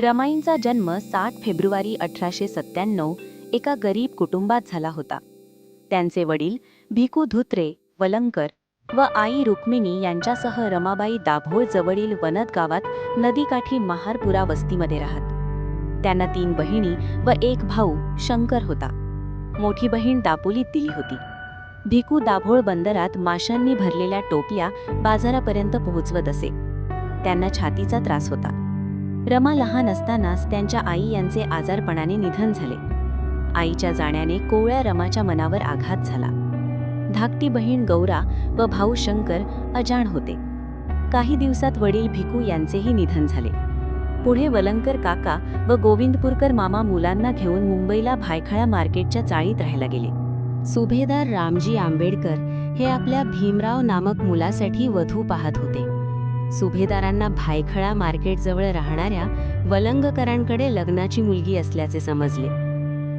रमाईंचा जन्म 7 फेब्रुवारी 1897 एका गरीब कुटुंबात झाला होता. त्यांचे वडील भिकू धुत्रे वलंकर व आई रुक्मिणी यांच्यासह रमाबाई दाभोळ जवळील वनद गावात नदीकाठी महारपुरा वस्तीमध्ये राहत. त्यांना 3 बहिणी व एक भाऊ शंकर होता. मोठी बहीण दापोलीत दिली होती. भिकू दाभोळ बंदरात माशांनी भरलेल्या टोपल्या बाजारापर्यंत पोहोचवत असे. त्यांना छातीचा त्रास होता. रमा लहान असतानाच त्यांच्या आई यांचे आजारपणाने निधन झाले. आईच्या जाण्याने कोवळ्या रमाच्या मनावर आघात झाला. धाकटी बहीण गौरा व भाऊ शंकर अजाण होते. काही दिवसात वडील भिकू यांचेही निधन झाले. पुढे वलंकर काका व गोविंदपूरकर मामा मुलांना घेऊन मुंबईला भायखळा मार्केटच्या चाळीत राहायला गेले. सुभेदार रामजी आंबेडकर हे आपल्या भीमराव नामक मुलासाठी वधू पाहत होते. सुभेदारांना भायखळा मार्केटजवळ राहणाऱ्या वलंगकरांकडे लग्नाची मुलगी असल्याचे समजले.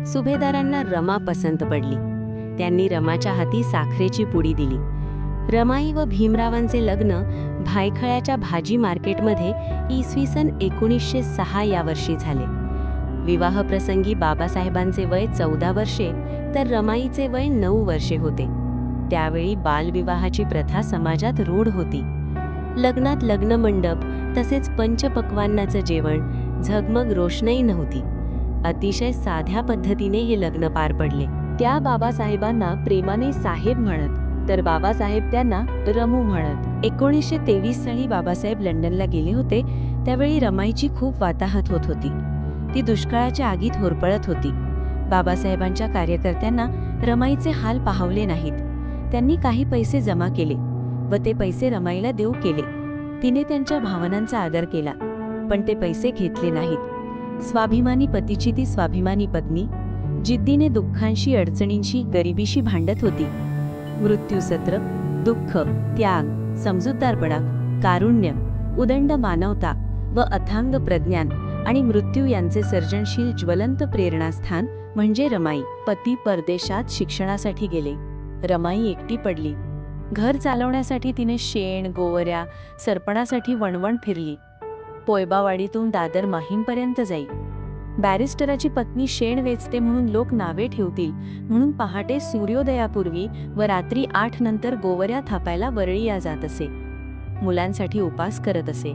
सुभेदारांना रमा पसंत पडली. त्यांनी रमाच्या हाती साखरेची पुडी दिली. रमाई व भीमरावांचे लग्न भायखळ्याच्या भाजी मार्केटमध्ये इसवी सन 1906 या वर्षी झाले. विवाहप्रसंगी बाबासाहेबांचे वय 14 वर्षे तर रमाईचे वय 9 वर्षे होते. त्यावेळी बालविवाहाची प्रथा समाजात रूढ होती. लग्नात लग्नमंडप तसेच पंचपक्वान्नाचं जेवण, झगमग रोषणाई नव्हती. अतिशय साध्या पद्धतीने हे लग्न पार पडले. त्या बाबासाहेबांना प्रेमाने साहेब म्हणत तर बाबासाहेब त्यांना रमू म्हणत. 1923 साली बाबासाहेब लंडनला गेले होते. त्यावेळी रमाईची खूप वाताहत होत होती. ती दुष्काळाच्या आगीत होरपळत होती. बाबासाहेबांच्या कार्यकर्त्यांना रमाईचे हाल पाहवले नाहीत. त्यांनी काही पैसे जमा केले व ते पैसे रमाईला देऊ केले. तिने त्यांच्या भावनांचा आदर केला, पण ते पैसे घेतले नाहीत. स्वाभिमानी पतीची ती स्वाभिमानी पत्नी जिद्दीने दुःखांशी, अडचणींशी, गरिबीशी भांडत होती. मृत्यूसत्र, दुःख, त्याग, समजूतदारपणा, कारुण्य, उदंड मानवता व अथांग प्रज्ञान आणि मृत्यू यांचे सर्जनशील ज्वलंत प्रेरणास्थान म्हणजे रमाई. पती परदेशात शिक्षणासाठी गेले. रमाई एकटी पडली. घर चालवण्यासाठी तिने शेण, गोवऱ्या, सरपणासाठी वणवण फिरली. पोयबावाडीतून दादर माहीमपर्यंत जाई. बॅरिस्टराची पत्नी शेण वेचते म्हणून लोक नावे ठेवतील म्हणून पहाटे सूर्योदयापूर्वी व रात्री 8 नंतर गोवऱ्या थापायला वरळीया जात असे. मुलांसाठी उपास करत असे.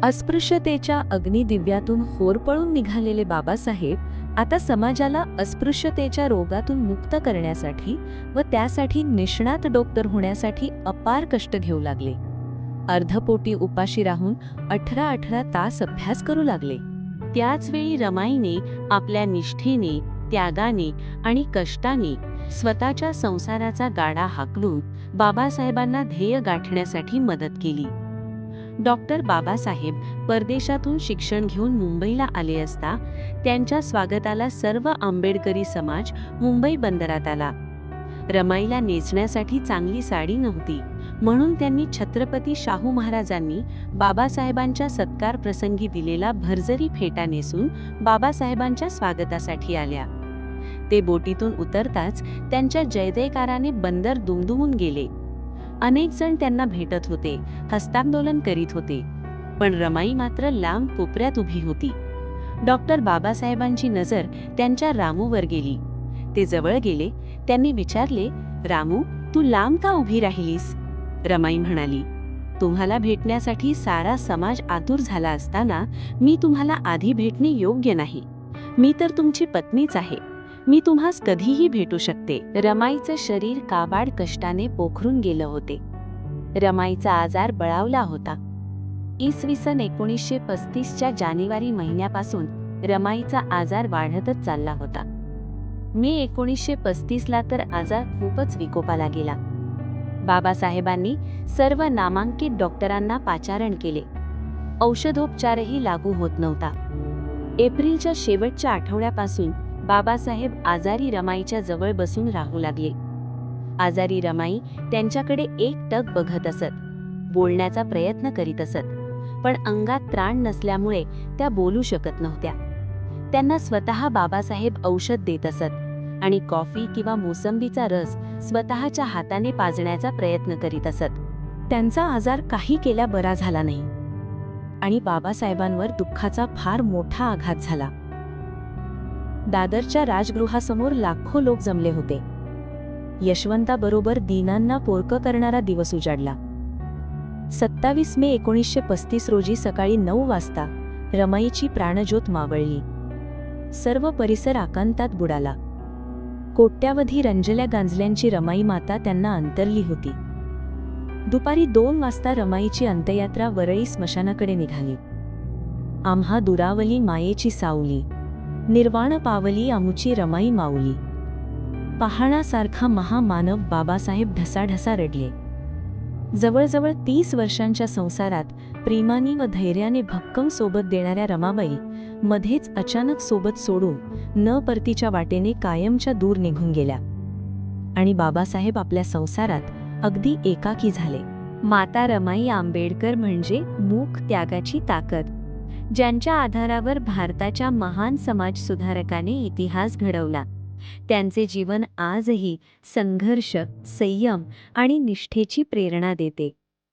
अस्पृश्यतेच्या अग्निदिव्यातून होरपळून निघालेले बाबासाहेब आता समाजाला अस्पृश्यतेच्या रोगातून मुक्त करण्यासाठी व त्यासाठी निष्णात डॉक्टर होण्यासाठी अपार कष्ट घेऊ लागले. अर्धपोटी उपाशी राहून 18 तास अभ्यास करू लागले. त्याचवेळी रमाईने आपल्या निष्ठेने, त्यागाने आणि कष्टाने स्वतःच्या संसाराचा गाडा हाकलून बाबासाहेबांना ध्येय गाठण्यासाठी मदत केली. डॉक्टर बाबासाहेब परदेशातून शिक्षण घेऊन मुंबईला आले असता त्यांच्या स्वागताला सर्व आंबेडकरी समाज मुंबई बंदरात आला. रमाईला नेसण्यासाठी चांगली साडी नव्हती, म्हणून त्यांनी छत्रपती शाहू महाराजांनी बाबासाहेबांच्या सत्कार प्रसंगी दिलेला भरजरी फेटा नेसून बाबासाहेबांच्या स्वागतासाठी आल्या. ते बोटीतून उतरताच त्यांच्या जयजयकाराने बंदर दुमदुमून गेले. अनेक जण त्यांना भेटत होते, हस्तांदोलन करीत होते, पण रमाई मात्र लांब कोपऱ्यात उभी होती. डॉक्टर बाबासाहेबांची नजर त्यांच्या रामूवर गेली. ते जवळ गेले. त्यांनी विचारले, रामू, तू लांब का उभी राहिलीस? रमाई म्हणाली, तुम्हाला भेटण्यासाठी सारा समाज आतुर झाला असताना मी तुम्हाला आधी भेटणे योग्य नाही. मी तर तुमची पत्नीच आहे. मी तुम्हास कधीही भेटू शकते. रमाईचं शरीर काबाड कष्टाने पोखरून गेलं होते. रमाईचा आजार बळावला होता. इसवी सन 1935च्या जानेवारी महिन्यापासून रमाईचा आजार वाढतच चालला होता. मे 1935ला तर आजार खूपच विकोपाला गेला. बाबासाहेबांनी सर्व नामांकित डॉक्टरांना पाचारण केले. औषधोपचारही लागू होत नव्हता. एप्रिलच्या शेवटच्या आठवड्यापासून बाबासाहेब आजारी रमाईच्या जवळ बसून राहू लागले. आजारी रमाई त्यांच्याकडे एकटक बघत असत, बोलण्याचा प्रयत्न करीत असत, पण अंगात त्राण नसल्यामुळे त्या बोलू शकत नव्हत्या. त्यांना स्वतः बाबासाहेब औषध देत असत आणि कॉफी किंवा मोसंबीचा रस स्वतःच्या हाताने पाजण्याचा प्रयत्न करीत असत. त्यांचा आजार काही केल्या बरा झाला नाही. आणि बाबासाहेबांवर दुःखाचा फार मोठा आघात झाला. दादरच्या राजगृहासमोर लाखो लोक जमले होते. यशवंताबरोबर दीनांना पोरकं करणारा दिवस उजाडला. 27 मे 1935 रोजी सकाळी 9 वाजता रमाईची प्राणज्योत मावळली. सर्व परिसर आकांतात बुडाला. कोट्यावधी रंजल्या गांजल्यांची रमाई माता त्यांना अंतरली होती. दुपारी 2 वाजता रमाईची अंत्ययात्रा वरळी स्मशानाकडे निघाली. आम्हा दुरावली मायेची सावली, निर्वाण पावली आमुची रमाई माऊली. पहाडासारखा महामानव बाबासाहेब ढसाढसा रडले. जवळजवळ 30 वर्षांच्या संसारात प्रेमाने व धैर्याने भक्कम सोबत देणाऱ्या रमाबाई मध्येच अचानक सोबत सोडून न परतीच्या वाटेने कायमच्या दूर निघून गेल्या. आणि बाबासाहेब आपल्या संसारात अगदी एकाकी झाले. माता रमाई आंबेडकर म्हणजे मूक त्यागाची ताकद, ज्यांच्या आधारावर भारताच्या महान समाजसुधारकाने इतिहास घडवला. त्यांचे जीवन आजही संघर्ष, संयम आणि निष्ठेची प्रेरणा देते.